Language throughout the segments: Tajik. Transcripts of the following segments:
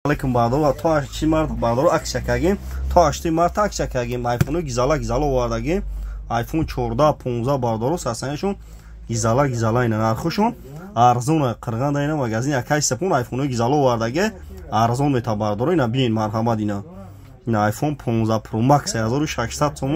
Lekin bardor to چی مرد bardor aksiya kagim to 8 mart aksiya kagim iPhone gizala ovardagim iPhone 14 15 bardor sasanshon gizala ina narxushon arzon qirg'anda ina magazin yakay sepun iPhone gizala ovardagi arzon meta bardor ina bin marhamat ina iPhone 15 Pro Max 1600 so'm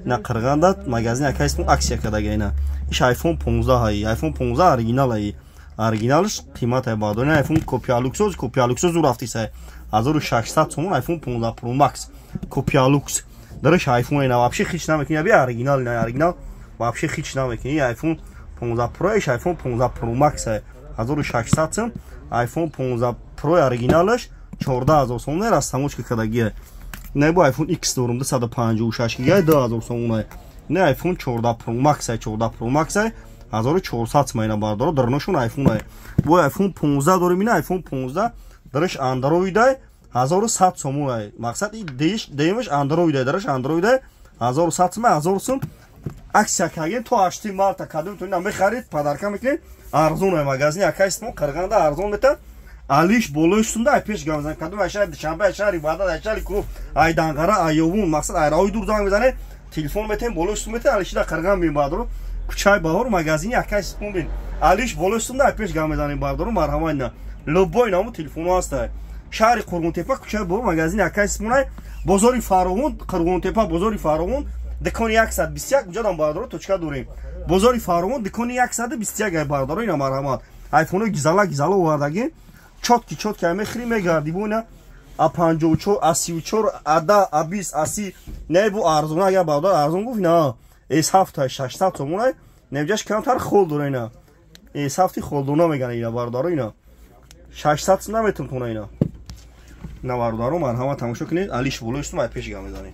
ina qirg'anda magazin yakay sepun aksiya kadagi ina ish iPhone 15 hay iPhone 15 original hay оригиналш қимат бардор iPhone копия-люкс зур рафтиса 1600 сомон iPhone 15 Pro Max копия-люкс дараш iPhone ина вообще хич намекини аби оригинал вообще хич намекини iPhone 15 Pro иш iPhone 15 Pro Max 1600 сом iPhone 15 Pro оригиналш 14000 сом не растамочка кадаги не бо iPhone X дорум 256 гиг 2000 сом не iPhone 14 Pro Max 1400 майна бардор дарношун iPhone бо iPhone 15 дорим ина iPhone 15 дараш Android 1100 сом мақсад демиш Android дараш Android 1100 сом 1000 сом аксия каген то 8 марта кадом то наме харид падарка мекин арзон магазин акайсмо қирғанда арзон мета алиш болошунда айпеш гамзан кадом ашар душанбе ашар ибадат ашар ку айдангара айовун мақсад айрой дур занг мезане телефон метем болошун мета алишда қирған бин бардор кучай баҳор магазини акайсмо бин алиш болошунда айпеш гамзан бардор марҳамайна лобой наму телефон аста шаҳри Қурғунтепа кучай баҳор магазини акайсмо бозори Фаровон Қурғунтепа бозори Фаровон дикони 121 ҷодам бардор точка дорем бозори Фаровон дикони 121 бардор ина марҳамат iPhone гизала овардаги чотки амехри мегарди буна а 54 а 34 ада а 20 а 30 не бу арзон агар бардор арзон гуфт на эс ҳафта 600 сомон невҷаш камтар хол дора ина эс ҳафти холдона мегана ина бардор ина 600 наметун тона ина на бардор марҳамат тамошо кинед алиш болоштум ай пеш гам мезанед